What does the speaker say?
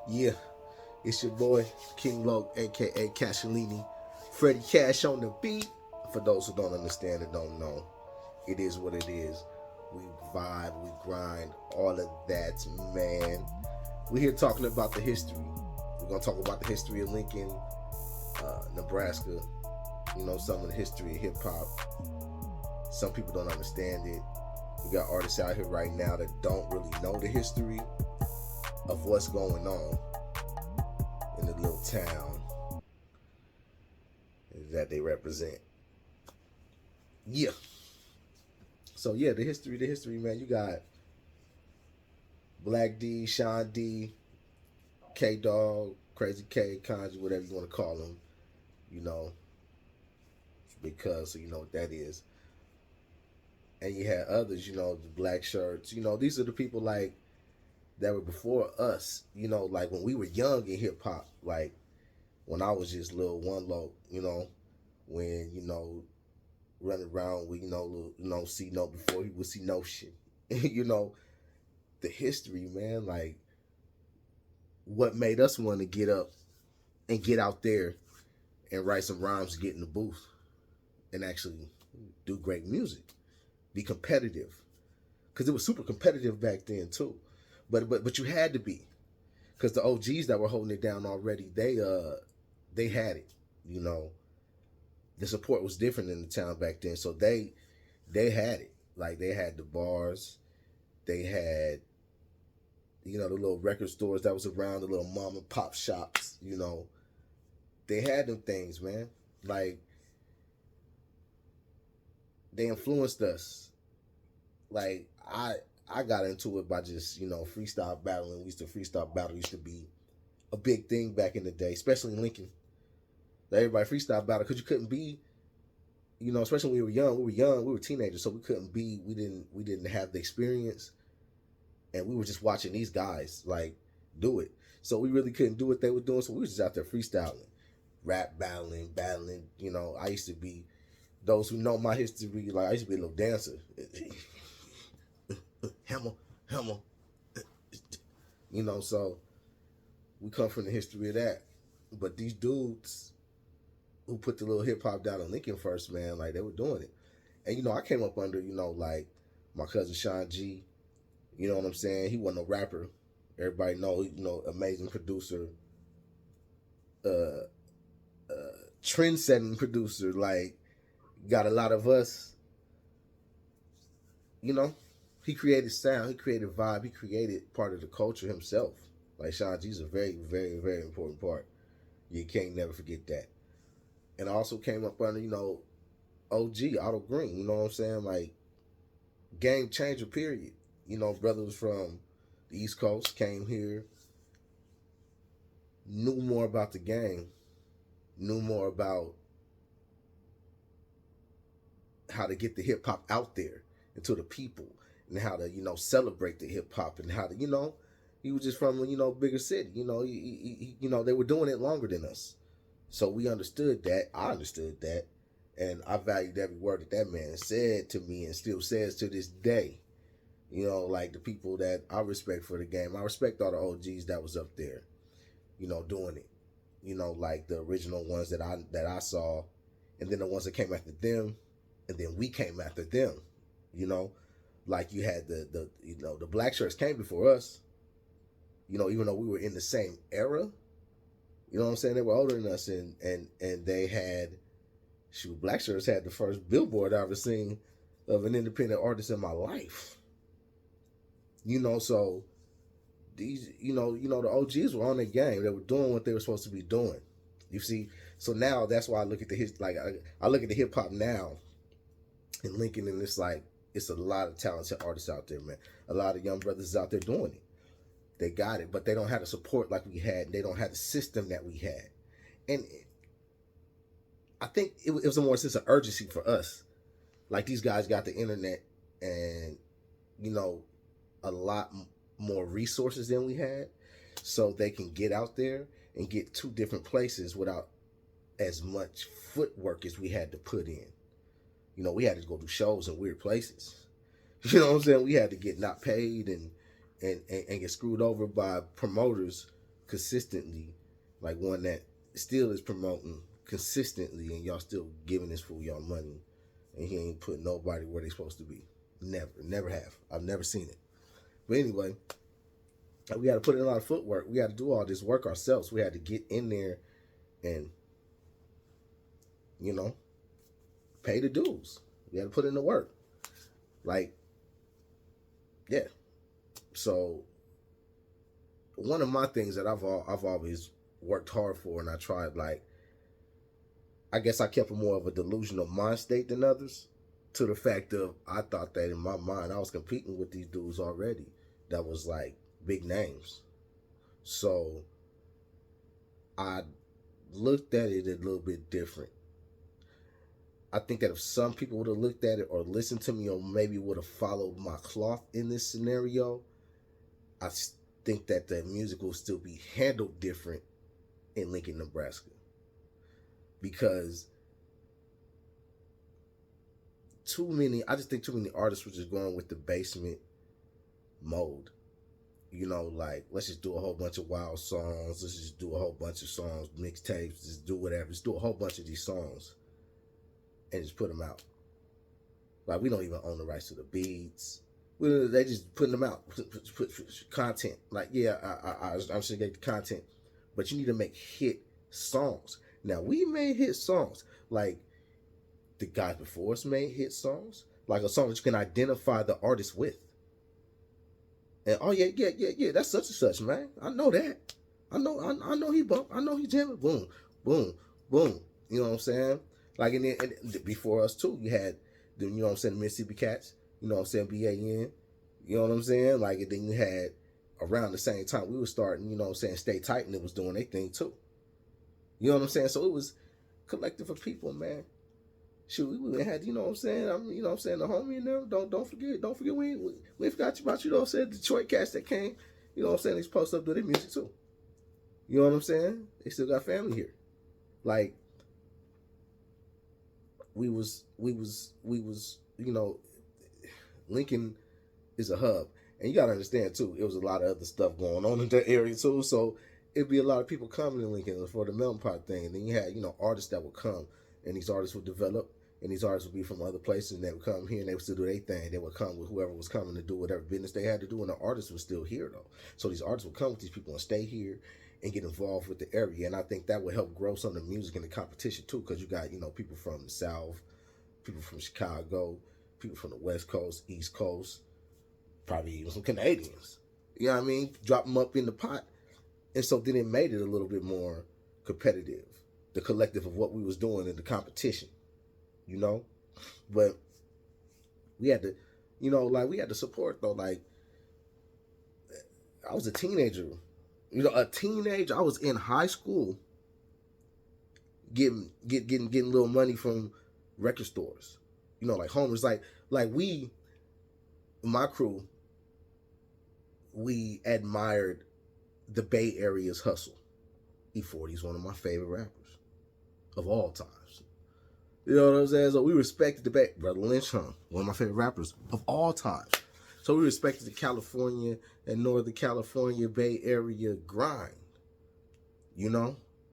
Yeah, it's your boy King Loke, aka Cashialini. Freddie Cash on the beat. For those who don't understand and don't know, it is what it is. We vibe, we grind, all of that, man. We're here talking about the history. We're gonna talk about the history of Lincoln, Nebraska. You know, some of the history of hip hop. Some people don't understand it. We got artists out here right now that don't really know the history of what's going on in the little town that they represent. Yeah. So yeah, the history, man. You got Black D, Sean D, K Dog, Crazy K, Kanji, whatever you want to call them. You know, because so you know what that is. And you had others, you know, the black shirts. You know, these are the people like that were before us. You know, like when we were young in hip hop, like when I was just little one low. You know, when running around with see no before he would see no shit. you know the history, man. Like what made us want to get up and get out there and write some rhymes, get in the booth, and actually do great music, be competitive, because it was super competitive back then too. But you had to be, because the OGs that were holding it down already, they had it. You know, the support was different in the town back then, so they had it. Like they had the bars, they had the little record stores that was around, the little mom and pop shops. They had them things, man. Like they influenced us. Like I got into it by just freestyle battling. We used to freestyle battle. Used to be a big thing back in the day, especially in Lincoln. Like everybody freestyle battle because you couldn't be, especially when we were young. We were teenagers, so we couldn't be. We didn't have the experience, and we were just watching these guys like do it. So we really couldn't do what they were doing. So we was just out there freestyling, rap battling. I used to be. Those who know my history, like I used to be a little dancer. Hammer, hammer. So we come from the history of that. But these dudes who put the little hip hop down in Lincoln first, man, like they were doing it. And I came up under, like my cousin Sean G. You know what I'm saying? He wasn't a rapper. Everybody know, amazing producer, uh, trend-setting producer. Like got a lot of us. You know, he created sound, he created vibe, he created part of the culture himself. Like Sean G's a very, very, very important part. You can't never forget that. And I also came up under, OG, Otto Green, you know what I'm saying? Like game changer period. Brothers from the East Coast came here, knew more about the game, knew more about how to get the hip hop out there and to the people, and how to celebrate the hip hop, and how to he was just from bigger city. They were doing it longer than us, so we understood that. I understood that, and I valued every word that man said to me and still says to this day. Like the people that I respect for the game. I respect all the OGs that was up there, doing it. Like the original ones that I saw, and then the ones that came after them, and then we came after them. Like you had the black shirts came before us. Even though we were in the same era, you know what I'm saying? They were older than us, and they had black shirts had the first billboard I ever seen of an independent artist in my life. So these, the OGs were on their game. They were doing what they were supposed to be doing. You see, so now that's why I look at I look at the hip hop now in Lincoln, and it's like it's a lot of talented artists out there, man. A lot of young brothers out there doing it. They got it, but they don't have the support like we had. They don't have the system that we had, and I think it was a more sense of urgency for us. Like these guys got the internet, and a lot more resources than we had, so they can get out there and get to different places without as much footwork as we had to put in. We had to go do shows in weird places. You know what I'm saying? We had to get not paid and get screwed over by promoters consistently, like one that still is promoting consistently, and y'all still giving this fool y'all money, and he ain't putting nobody where they supposed to be. Never have. I've never seen it. But anyway, we got to put in a lot of footwork. We got to do all this work ourselves. We had to get in there and, you know, pay the dues. We had to put in the work. Like, yeah. So one of my things that I've always worked hard for, and I tried, like, I guess I kept a more of a delusional mind state than others, to the fact of I thought that in my mind I was competing with these dudes already that was like big names. So I looked at it a little bit different. I think that if some people would have looked at it or listened to me or maybe would have followed my cloth in this scenario, I think that the music will still be handled different in Lincoln, Nebraska. Because I just think too many artists were just going with the basement mode. You know, like, let's just do a whole bunch of wild songs. Let's just do a whole bunch of songs, mixtapes, just do whatever. Just do a whole bunch of these songs and just put them out. Like, we don't even own the rights to the beats. They just putting them out, put content. Like, yeah, I'm sure get the content, but you need to make hit songs. Now, we made hit songs. Like, the guys before us made hit songs. Like a song that you can identify the artist with. And, oh, yeah, that's such and such, man. I know that. I know he bump. I know he jamming. Boom, boom, boom. You know what I'm saying? Like, and before us, too, you had, you know what I'm saying, the Mississippi Cats. You know what I'm saying, BAN. You know what I'm saying? Like, and then you had, around the same time, we were starting, you know what I'm saying, Stay Tight, and it was doing their thing, too. You know what I'm saying? So it was collective of people, man. Shoot, we had, you know what I'm saying, you know what I'm saying, the homie and them, don't forget, we forgot about, you know what I'm saying, Detroit cats that came, you know what I'm saying, they supposed to do their music too. You know what I'm saying? They still got family here. Like, we was, you know, Lincoln is a hub. And you gotta understand too, it was a lot of other stuff going on in that area too. So it'd be a lot of people coming to Lincoln for the Melting Pot thing. And then you had, you know, artists that would come, and these artists would develop, and these artists would be from other places, and they would come here and they would still do their thing. They would come with whoever was coming to do whatever business they had to do, and the artists were still here though. So these artists would come with these people and stay here and get involved with the area. And I think that would help grow some of the music and the competition too, because you got, you know, people from the South, people from Chicago, people from the West Coast, East Coast, probably even some Canadians. You know what I mean? Drop them up in the pot. And so then it made it a little bit more competitive, the collective of what we was doing in the competition, you know? But we had to, you know, like, we had to support though. Like, I was a teenager, you know, I was in high school getting little money from record stores, you know, like homers, like we, my crew, we admired the Bay Area's hustle. E40 is one of my favorite rappers of all times. You know what I'm saying? So we respected the Bay. Brother Lynch, one of my favorite rappers of all times. So we respected the California and Northern California Bay Area grind. You know?